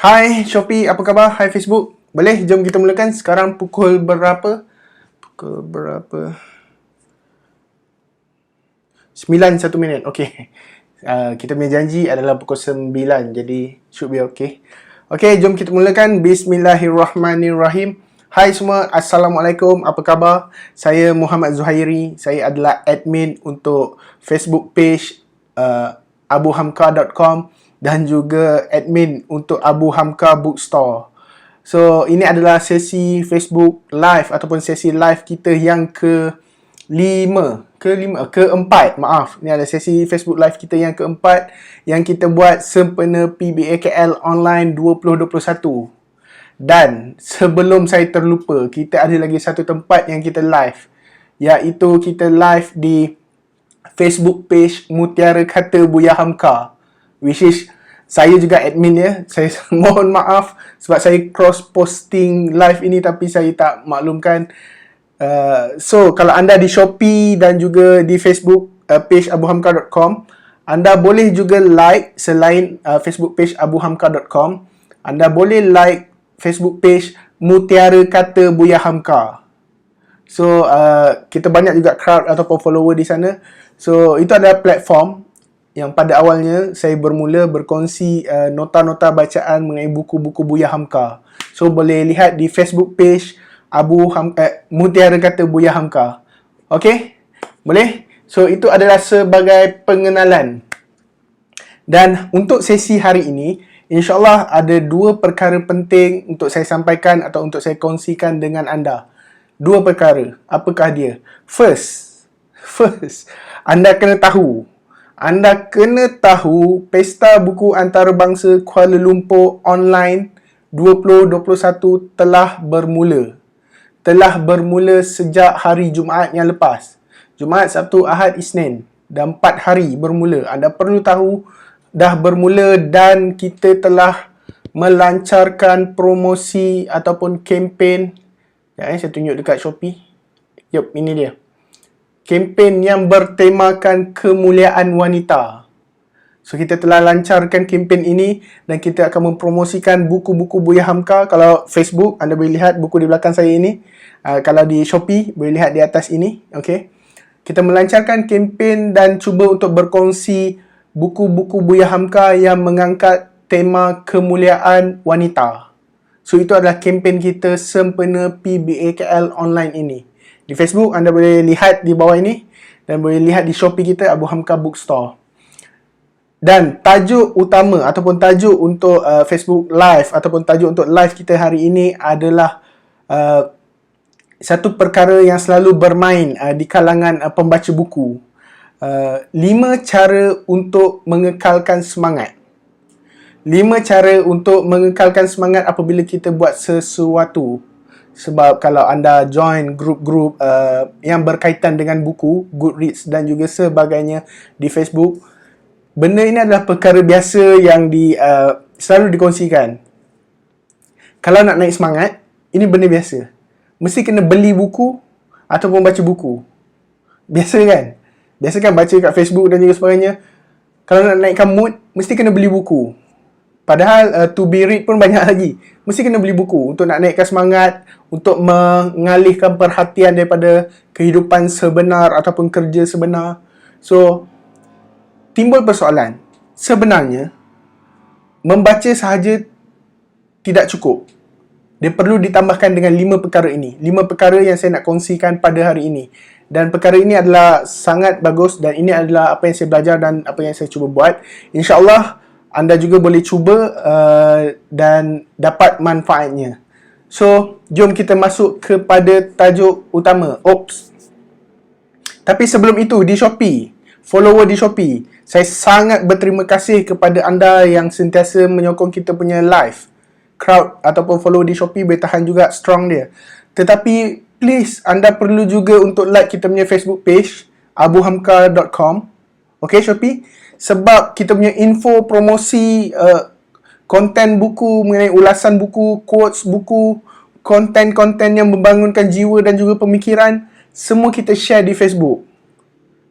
Hai Shopee, apa khabar? Hai Facebook. Boleh, jom kita mulakan. Sekarang pukul berapa? Pukul berapa? 9:01. Okey. Kita punya janji adalah pukul 9. Jadi, should be okay. Okey, jom kita mulakan. Bismillahirrahmanirrahim. Hai semua, Assalamualaikum. Apa khabar? Saya Muhammad Zuhairi. Saya adalah admin untuk Facebook page abuhamka.com dan juga admin untuk Abu Hamka Bookstore. So, ini adalah sesi Facebook live ataupun sesi live kita yang keempat, maaf. Ini adalah sesi Facebook live kita yang keempat yang kita buat sempena PBA KL Online 2021. Dan sebelum saya terlupa, kita ada lagi satu tempat yang kita live, iaitu kita live di Facebook page Mutiara Kata Buya Hamka, which is saya juga admin ya. Saya mohon maaf sebab saya cross posting live ini tapi saya tak maklumkan. So kalau anda di Shopee dan juga di Facebook page abuhamka.com, anda boleh juga like selain Facebook page abuhamka.com, anda boleh like Facebook page Mutiara Kata Buya Hamka. So kita banyak juga crowd ataupun follower di sana. So itu adalah platform yang pada awalnya saya bermula berkongsi nota-nota bacaan mengenai buku-buku Buya Hamka. So boleh lihat di Facebook page Mutiara Kata Buya Hamka. Okey? Boleh? So itu adalah sebagai pengenalan. Dan untuk sesi hari ini, InsyaAllah ada dua perkara penting untuk saya sampaikan atau untuk saya kongsikan dengan anda. Dua perkara. Apakah dia? First, anda kena tahu Pesta Buku Antarabangsa Kuala Lumpur Online 2021 telah bermula. Telah bermula sejak hari Jumaat yang lepas. Jumaat, Sabtu, Ahad, Isnin. Dan 4 hari bermula. Anda perlu tahu dah bermula dan kita telah melancarkan promosi ataupun kempen. Saya tunjuk dekat Shopee. Yup, ini dia. Kempen yang bertemakan kemuliaan wanita. So, kita telah lancarkan kempen ini dan kita akan mempromosikan buku-buku Buya Hamka. Kalau Facebook, anda boleh lihat buku di belakang saya ini. Kalau di Shopee, boleh lihat di atas ini. Okay. Kita melancarkan kempen dan cuba untuk berkongsi buku-buku Buya Hamka yang mengangkat tema kemuliaan wanita. So, itu adalah kempen kita sempena PBA KL Online ini. Di Facebook, anda boleh lihat di bawah ini dan boleh lihat di Shopee kita, Abu Hamka Bookstore. Dan tajuk utama ataupun tajuk untuk Facebook Live ataupun tajuk untuk live kita hari ini adalah satu perkara yang selalu bermain di kalangan pembaca buku. 5 cara untuk mengekalkan semangat. 5 cara untuk mengekalkan semangat apabila kita buat sesuatu. Sebab kalau anda join grup-grup yang berkaitan dengan buku, Goodreads dan juga sebagainya di Facebook, benda ini adalah perkara biasa yang selalu dikongsikan. Kalau nak naik semangat, ini benda biasa. Mesti kena beli buku ataupun baca buku. Biasa kan? Biasa kan baca kat Facebook dan juga sebagainya. Kalau nak naikkan mood, mesti kena beli buku. Padahal to be read pun banyak lagi. Mesti kena beli buku untuk nak naikkan semangat, untuk mengalihkan perhatian daripada kehidupan sebenar ataupun kerja sebenar. So, timbul persoalan. Sebenarnya, membaca sahaja tidak cukup. Dia perlu ditambahkan dengan 5 perkara ini. 5 perkara yang saya nak kongsikan pada hari ini. Dan perkara ini adalah sangat bagus dan ini adalah apa yang saya belajar dan apa yang saya cuba buat. InsyaAllah, anda juga boleh cuba dan dapat manfaatnya. So, jom kita masuk kepada tajuk utama. Tapi sebelum itu, di Shopee, follower di Shopee, saya sangat berterima kasih kepada anda yang sentiasa menyokong kita punya live. Crowd ataupun follow di Shopee boleh tahan juga strong dia. Tetapi please, anda perlu juga untuk like kita punya Facebook page abuhamka.com. Okay Shopee? Sebab kita punya info promosi konten buku mengenai ulasan buku, quotes buku, konten-konten yang membangunkan jiwa dan juga pemikiran, semua kita share di Facebook.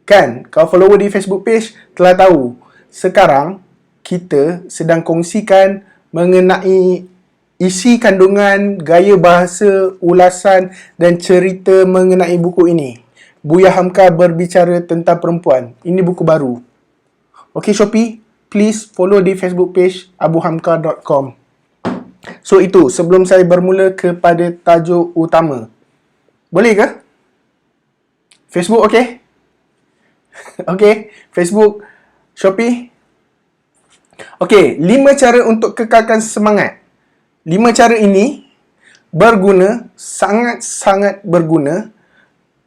Kan? Kalau follower di Facebook page telah tahu. Sekarang kita sedang kongsikan mengenai isi kandungan, gaya bahasa, ulasan dan cerita mengenai buku ini. Buya Hamka berbicara tentang perempuan. Ini buku baru. Okay Shopee, please follow di Facebook page abuhamka.com. So itu, sebelum saya bermula kepada tajuk utama. Boleh ke? Facebook okay? Okay, Facebook, Shopee. Okay, 5 cara untuk kekalkan semangat. 5 cara ini berguna, sangat-sangat berguna.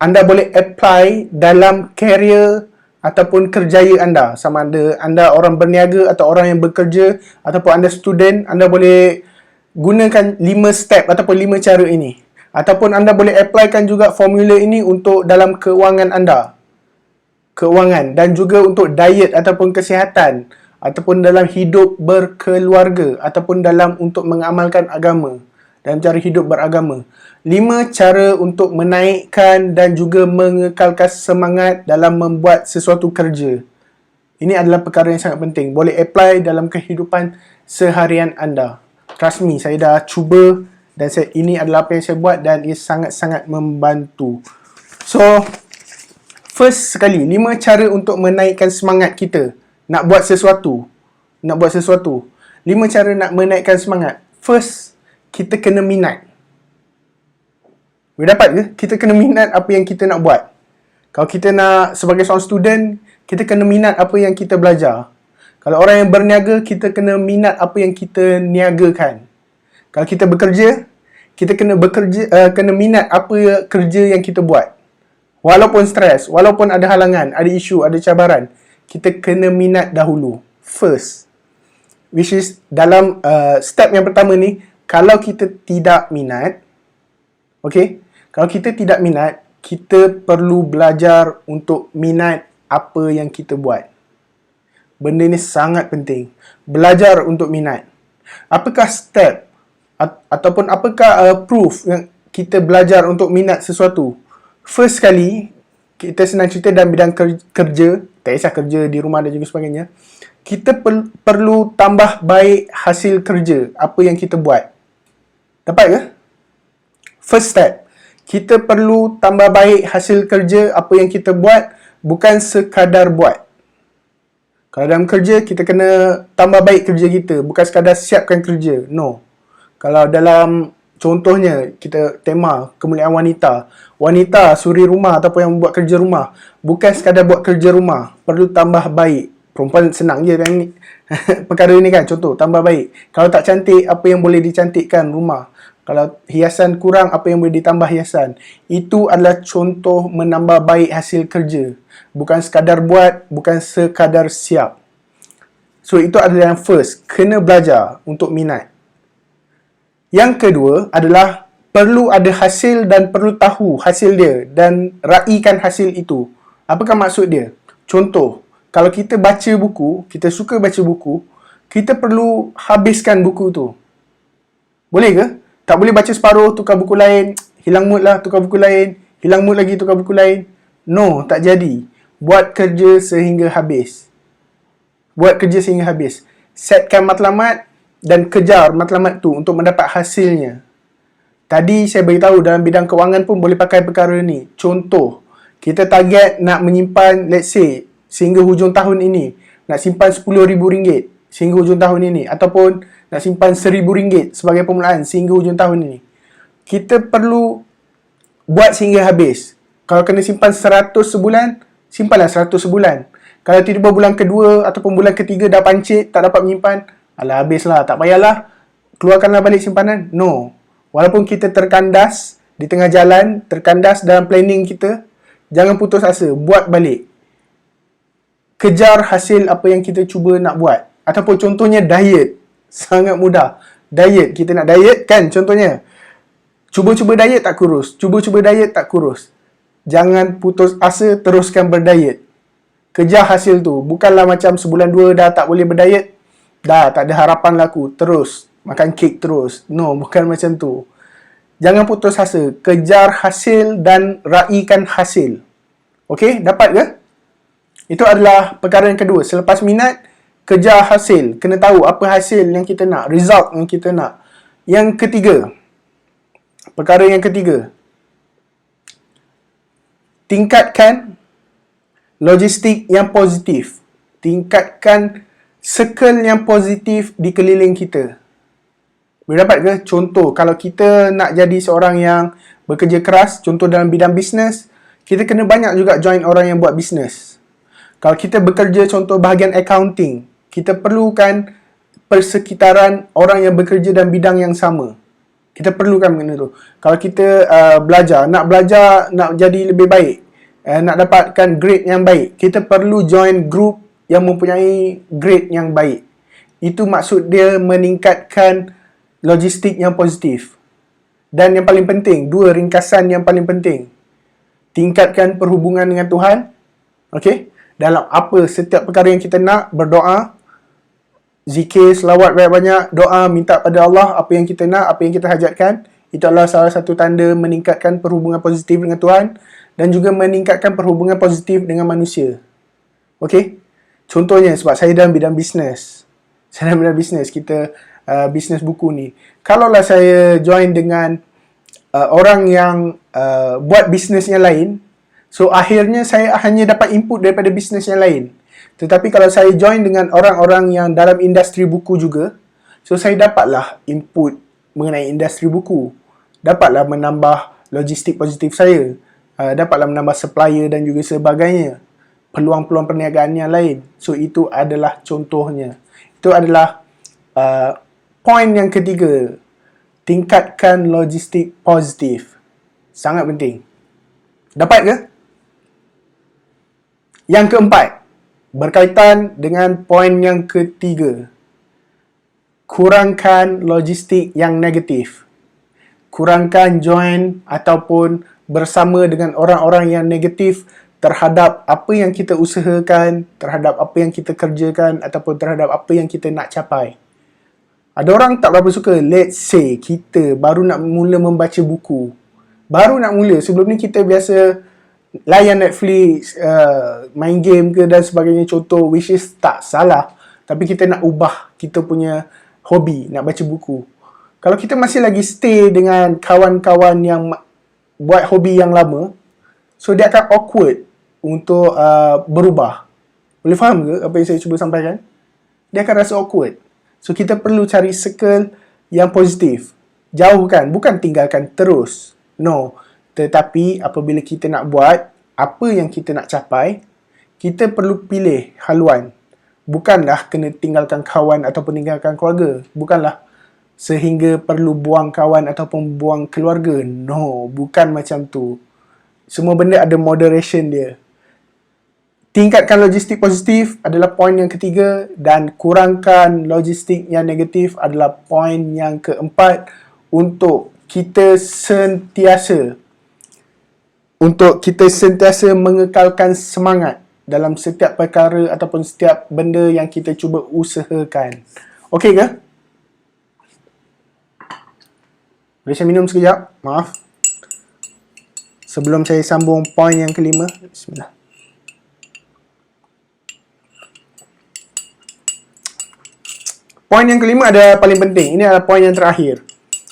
Anda boleh apply dalam career ataupun kerjaya anda. Sama ada anda orang berniaga atau orang yang bekerja ataupun anda student, anda boleh gunakan 5 step ataupun 5 cara ini. Ataupun anda boleh applykan juga formula ini untuk dalam keuangan anda. Keuangan dan juga untuk diet ataupun kesihatan ataupun dalam hidup berkeluarga ataupun dalam untuk mengamalkan agama, dalam cara hidup beragama. 5 cara untuk menaikkan dan juga mengekalkan semangat dalam membuat sesuatu kerja. Ini adalah perkara yang sangat penting. Boleh apply dalam kehidupan seharian anda. Trust me, saya dah cuba dan ini adalah apa yang saya buat dan ia sangat-sangat membantu. So, first sekali, 5 cara untuk menaikkan semangat kita nak buat sesuatu. 5 cara nak menaikkan semangat. First, kita kena minat. Boleh dapat ke? Kita kena minat apa yang kita nak buat. Kalau kita nak sebagai seorang student, kita kena minat apa yang kita belajar. Kalau orang yang berniaga, kita kena minat apa yang kita niagakan. Kalau kita bekerja, kita kena minat apa kerja yang kita buat. Walaupun stres, walaupun ada halangan, ada isu, ada cabaran, kita kena minat dahulu. First. Which is dalam step yang pertama ni, kalau kita tidak minat, okay, kalau kita tidak minat, kita perlu belajar untuk minat apa yang kita buat. Benda ni sangat penting. Belajar untuk minat. Apakah step ataupun apakah proof yang kita belajar untuk minat sesuatu? First sekali, kita senang cerita dalam bidang kerja, tak kisah kerja di rumah dan juga sebagainya, kita perlu tambah baik hasil kerja apa yang kita buat. Dapat ke? First step, kita perlu tambah baik hasil kerja apa yang kita buat, bukan sekadar buat. Kalau dalam kerja, kita kena tambah baik kerja kita, bukan sekadar siapkan kerja. No. Kalau dalam contohnya, kita tema kemuliaan wanita. Wanita suri rumah ataupun yang buat kerja rumah, bukan sekadar buat kerja rumah, perlu tambah baik. Perempuan senang je kan ni. Perkara ni kan, contoh, tambah baik. Kalau tak cantik, apa yang boleh dicantikkan rumah. Kalau hiasan kurang, apa yang boleh ditambah hiasan. Itu adalah contoh menambah baik hasil kerja. Bukan sekadar buat, bukan sekadar siap. So, itu adalah yang first. Kena belajar untuk minat. Yang kedua adalah perlu ada hasil dan perlu tahu hasil dia dan raikan hasil itu. Apakah maksud dia? Contoh, kalau kita baca buku, kita suka baca buku, kita perlu habiskan buku tu. Boleh ke? Tak boleh baca separuh, tukar buku lain, hilang mood lah, tukar buku lain, hilang mood lagi, tukar buku lain. No, tak jadi. Buat kerja sehingga habis. Setkan matlamat dan kejar matlamat tu untuk mendapat hasilnya. Tadi saya beritahu dalam bidang kewangan pun boleh pakai perkara ni. Contoh, kita target nak menyimpan, let's say, sehingga hujung tahun ini, nak simpan RM10,000 sehingga hujung tahun ini, ataupun nak simpan RM1,000 sebagai permulaan sehingga hujung tahun ini. Kita perlu buat sehingga habis. Kalau kena simpan 100 sebulan, simpanlah 100 sebulan. Kalau tiba-tiba bulan kedua ataupun bulan ketiga dah pancit, tak dapat menyimpan, alah habislah, tak payahlah, keluarkanlah balik simpanan. No. Walaupun kita terkandas di tengah jalan, terkandas dalam planning kita, jangan putus asa, buat balik. Kejar hasil apa yang kita cuba nak buat. Ataupun contohnya diet. Sangat mudah. Diet, kita nak diet kan contohnya. Cuba-cuba diet tak kurus. Jangan putus asa, teruskan berdiet. Kejar hasil tu. Bukanlah macam sebulan 2 dah tak boleh berdiet, dah tak ada harapan laku, terus makan kek terus. No, bukan macam tu. Jangan putus asa. Kejar hasil dan raikan hasil. Okey, dapat ke? Itu adalah perkara yang kedua. Selepas minat, kejar hasil, kena tahu apa hasil yang kita nak, result yang kita nak. Yang ketiga, perkara yang ketiga, tingkatkan logistik yang positif. Tingkatkan circle yang positif di keliling kita. Boleh dapat ke? Contoh, kalau kita nak jadi seorang yang bekerja keras, contoh dalam bidang bisnes, kita kena banyak juga join orang yang buat bisnes. Kalau kita bekerja contoh bahagian accounting, kita perlukan persekitaran orang yang bekerja dalam bidang yang sama. Kita perlukan benda tu. Kalau kita belajar, nak jadi lebih baik, nak dapatkan grade yang baik, kita perlu join group yang mempunyai grade yang baik. Itu maksud dia meningkatkan logistik yang positif. Dan yang paling penting, dua ringkasan yang paling penting. Tingkatkan perhubungan dengan Tuhan. Okey? Dalam apa setiap perkara yang kita nak, berdoa, zikir, selawat banyak-banyak, doa, minta pada Allah apa yang kita nak, apa yang kita hajatkan. Itu adalah salah satu tanda meningkatkan perhubungan positif dengan Tuhan dan juga meningkatkan perhubungan positif dengan manusia. Okey? Contohnya, sebab saya dalam bidang bisnes. Saya dalam bidang bisnes, kita bisnes buku ni. Kalaulah saya join dengan orang yang buat bisnes yang lain, so akhirnya saya hanya dapat input daripada bisnes yang lain. Tetapi kalau saya join dengan orang-orang yang dalam industri buku juga, so saya dapatlah input mengenai industri buku. Dapatlah menambah logistik positif saya. Dapatlah menambah supplier dan juga sebagainya. Peluang-peluang perniagaan yang lain. So itu adalah contohnya. Itu adalah poin yang ketiga. Tingkatkan logistik positif. Sangat penting. Dapat ke? Yang keempat, berkaitan dengan poin yang ketiga. Kurangkan logistik yang negatif. Kurangkan join ataupun bersama dengan orang-orang yang negatif terhadap apa yang kita usahakan, terhadap apa yang kita kerjakan ataupun terhadap apa yang kita nak capai. Ada orang tak berapa suka, let's say kita baru nak mula membaca buku. Baru nak mula, sebelum ni kita biasa layan Netflix, main game ke dan sebagainya, contoh, which is tak salah. Tapi kita nak ubah kita punya hobi, nak baca buku. Kalau kita masih lagi stay dengan kawan-kawan yang buat hobi yang lama, so dia akan awkward untuk berubah. Boleh faham ke apa yang saya cuba sampaikan? Dia akan rasa awkward. So kita perlu cari circle yang positif. Jauhkan, bukan tinggalkan terus. No. Tetapi apabila kita nak buat apa yang kita nak capai, kita perlu pilih haluan. Bukanlah kena tinggalkan kawan ataupun tinggalkan keluarga. Bukanlah sehingga perlu buang kawan ataupun buang keluarga. No, bukan macam tu. Semua benda ada moderation dia. Tingkatkan logistik positif adalah poin yang ketiga dan kurangkan logistik yang negatif adalah poin yang keempat untuk kita sentiasa mengekalkan semangat dalam setiap perkara ataupun setiap benda yang kita cuba usahakan. Okey ke? Boleh saya minum sekejap? Maaf. Sebelum saya sambung poin yang kelima. Bismillah. Poin yang kelima adalah paling penting. Ini adalah poin yang terakhir.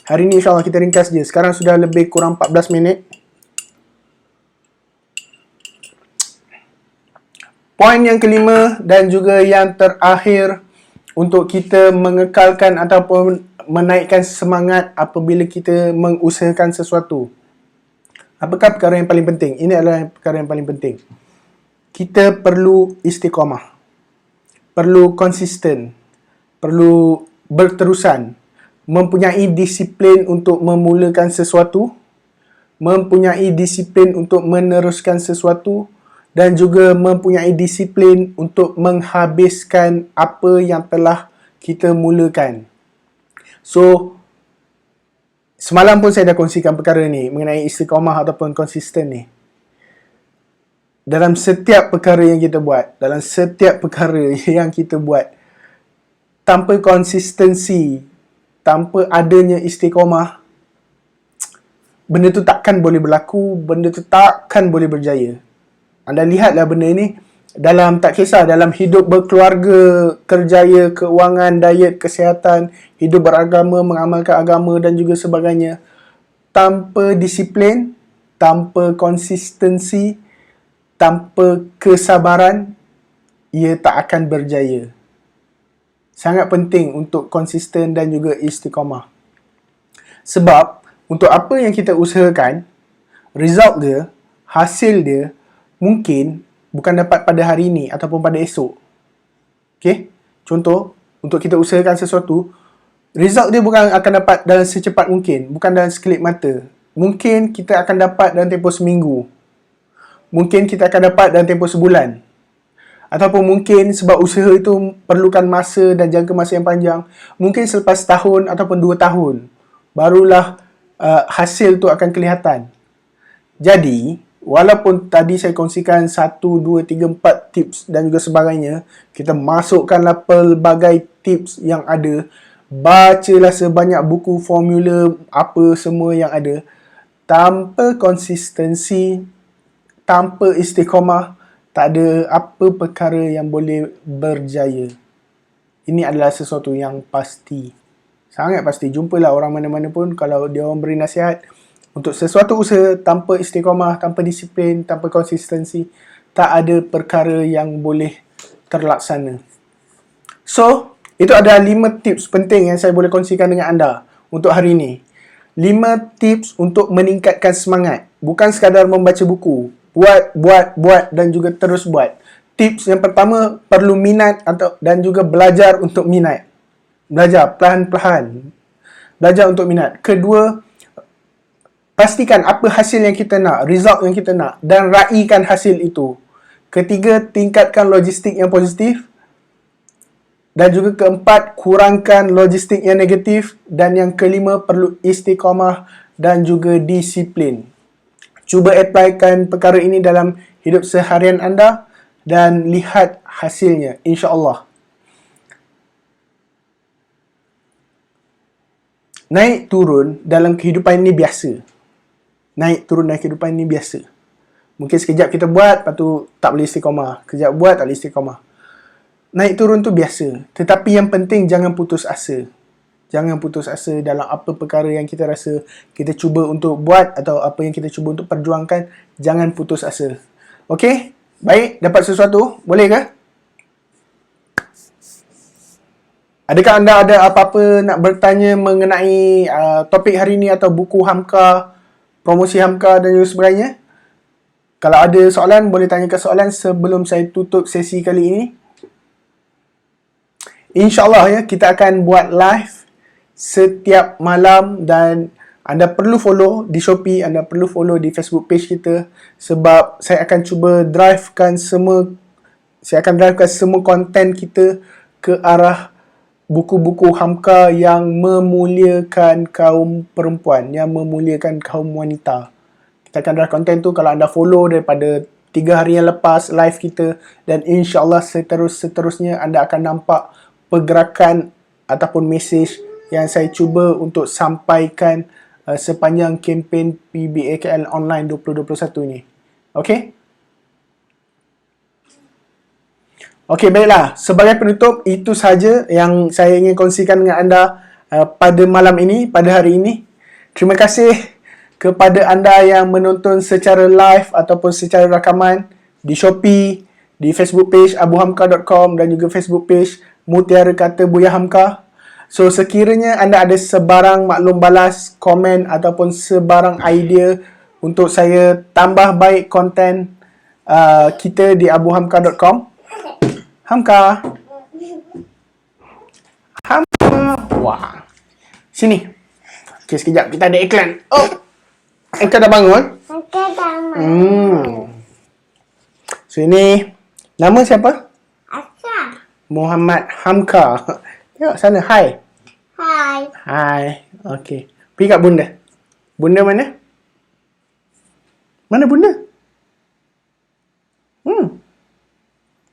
Hari ini insyaAllah kita ringkas je. Sekarang sudah lebih kurang 14 minit. Poin yang kelima dan juga yang terakhir untuk kita mengekalkan ataupun menaikkan semangat apabila kita mengusahakan sesuatu. Apakah perkara yang paling penting? Ini adalah perkara yang paling penting. Kita perlu istiqamah. Perlu konsisten. Perlu berterusan. Mempunyai disiplin untuk memulakan sesuatu. Mempunyai disiplin untuk meneruskan sesuatu. Dan juga mempunyai disiplin untuk menghabiskan apa yang telah kita mulakan. So, semalam pun saya dah kongsikan perkara ni mengenai istiqamah ataupun konsisten ni. Dalam setiap perkara yang kita buat, dalam setiap perkara yang kita buat, tanpa konsistensi, tanpa adanya istiqamah, benda tu takkan boleh berlaku, benda tu takkan boleh berjaya. Anda lihatlah benda ni, dalam tak kisah dalam hidup berkeluarga, kerjaya, keuangan, diet, kesihatan, hidup beragama, mengamalkan agama dan juga sebagainya. Tanpa disiplin, tanpa konsistensi, tanpa kesabaran, ia tak akan berjaya. Sangat penting untuk konsisten dan juga istiqamah. Sebab untuk apa yang kita usahakan, result dia, hasil dia mungkin bukan dapat pada hari ini ataupun pada esok. Okay? Contoh, untuk kita usahakan sesuatu, result dia bukan akan dapat dalam secepat mungkin, bukan dalam sekelip mata. Mungkin kita akan dapat dalam tempoh seminggu. Mungkin kita akan dapat dalam tempoh sebulan. Ataupun mungkin sebab usaha itu perlukan masa dan jangka masa yang panjang, mungkin selepas tahun ataupun 2 tahun, barulah hasil tu akan kelihatan. Jadi, walaupun tadi saya kongsikan 1, 2, 3, 4 tips dan juga sebagainya, kita masukkanlah pelbagai tips yang ada, bacalah sebanyak buku formula apa semua yang ada, tanpa konsistensi, tanpa istiqamah, tak ada apa perkara yang boleh berjaya. Ini adalah sesuatu yang pasti. Sangat pasti. Jumpalah orang mana-mana pun kalau dia orang beri nasihat untuk sesuatu usaha tanpa istiqamah, tanpa disiplin, tanpa konsistensi, tak ada perkara yang boleh terlaksana. So, itu adalah 5 tips penting yang saya boleh kongsikan dengan anda untuk hari ini. 5 tips untuk meningkatkan semangat. Bukan sekadar membaca buku. Buat dan juga terus buat. Tips yang pertama, perlu minat dan juga belajar untuk minat. Belajar perlahan-lahan. Belajar untuk minat. Kedua, pastikan apa hasil yang kita nak, result yang kita nak dan raikan hasil itu. Ketiga, tingkatkan logistik yang positif. Dan juga keempat, kurangkan logistik yang negatif. Dan yang kelima, perlu istiqamah dan juga disiplin. Cuba applykan perkara ini dalam hidup seharian anda dan lihat hasilnya, insya-Allah. Naik turun dalam kehidupan ini biasa. Naik turun dalam kehidupan ini biasa. Mungkin sekejap kita buat, lepas tu tak boleh istiqamah. Sekejap buat, tak boleh istiqamah. Naik turun tu biasa. Tetapi yang penting jangan putus asa. Jangan putus asa dalam apa perkara yang kita rasa kita cuba untuk buat atau apa yang kita cuba untuk perjuangkan. Jangan putus asa. Okey? Baik, dapat sesuatu? Boleh ke? Adakah anda ada apa-apa nak bertanya mengenai topik hari ini atau buku Hamka, promosi Hamka dan juga sebagainya? Kalau ada soalan, boleh tanyakan soalan sebelum saya tutup sesi kali ini. InsyaAllah ya, kita akan buat live setiap malam dan anda perlu follow di Shopee, anda perlu follow di Facebook page kita sebab saya akan cuba drivekan semua konten kita ke arah buku-buku Hamka yang memuliakan kaum perempuan, yang memuliakan kaum wanita. Kita akan drive konten tu kalau anda follow daripada 3 hari yang lepas live kita dan insyaAllah seterusnya anda akan nampak pergerakan ataupun mesej yang saya cuba untuk sampaikan sepanjang kempen PBAKL Online 2021 ini. Okey? Okey, baiklah. Sebagai penutup, itu sahaja yang saya ingin kongsikan dengan anda pada malam ini, pada hari ini. Terima kasih kepada anda yang menonton secara live ataupun secara rakaman di Shopee, di Facebook page abuhamka.com dan juga Facebook page Mutiara Kata Buya Hamka. So, sekiranya anda ada sebarang maklum balas, komen ataupun sebarang idea untuk saya tambah baik konten kita di abuhamka.com. Hamka. Hamka. Wah. Sini. Okay, sekejap. Kita ada iklan. Oh. Hamka dah bangun? Hamka dah bangun. So, ini nama siapa? Asal. Muhammad Hamka. Tengok sana. Hai. Hai. Hai. Okey. Pergi kat bunda. Bunda mana? Mana bunda?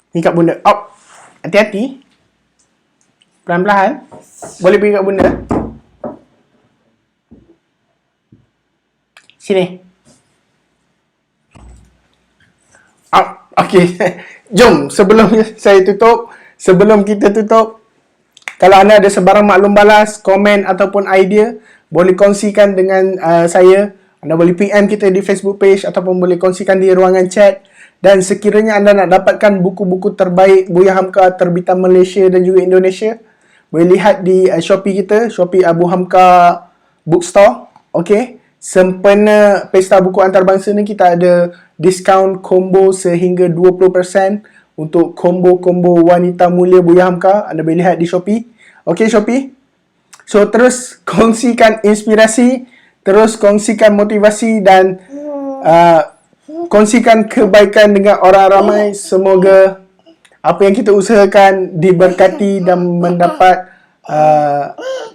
Pergi kat bunda. Up. Hati-hati. Pelan-pelan. Boleh pergi kat bunda. Sini. Up. Okey. Jom, sebelum saya tutup, sebelum kita tutup, kalau anda ada sebarang maklum balas, komen ataupun idea, boleh kongsikan dengan saya. Anda boleh PM kita di Facebook page ataupun boleh kongsikan di ruangan chat. Dan sekiranya anda nak dapatkan buku-buku terbaik Buya Hamka terbitan Malaysia dan juga Indonesia, boleh lihat di Shopee kita, Shopee Abu Hamka Bookstore. Okay, sempena Pesta Buku Antarabangsa ni kita ada diskaun combo sehingga 20% untuk combo-combo wanita mulia Buya Hamka. Anda boleh lihat di Shopee. Okay, Shopee. So, terus kongsikan inspirasi, terus kongsikan motivasi dan kongsikan kebaikan dengan orang ramai. Semoga apa yang kita usahakan diberkati dan mendapat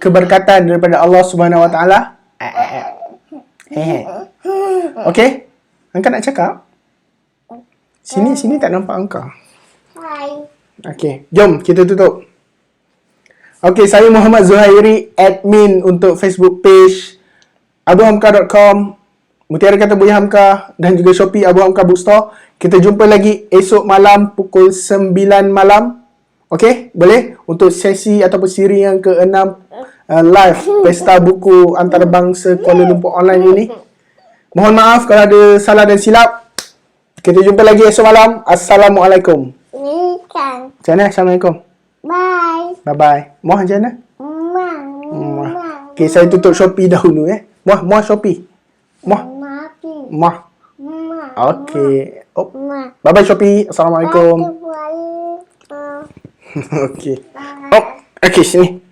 keberkatan daripada Allah Subhanahu Wa Taala. Okay? Angka nak cakap? Sini tak nampak angka. Hi. Okay, jom kita tutup. Okay, saya Muhammad Zuhairi, admin untuk Facebook page abuhamka.com, Mutiara Kata Buya Hamka dan juga Shopee Abu Hamka Bookstore. Kita jumpa lagi esok malam pukul 9 malam. Okay, boleh? Untuk sesi ataupun siri yang ke-6 live Pesta Buku Antarabangsa Kuala Lumpur online ini. Mohon maaf kalau ada salah dan silap. Kita jumpa lagi esok malam. Assalamualaikum. Ikan. Macam mana? Assalamualaikum. Bye. Bye-bye. Muah macam mana? Muah. Okay, saya tutup Shopee dahulu Muah Shopee. Muah. Muah. Okay. Oh. Bye-bye Shopee. Assalamualaikum. Okay. Oh, okay, sini.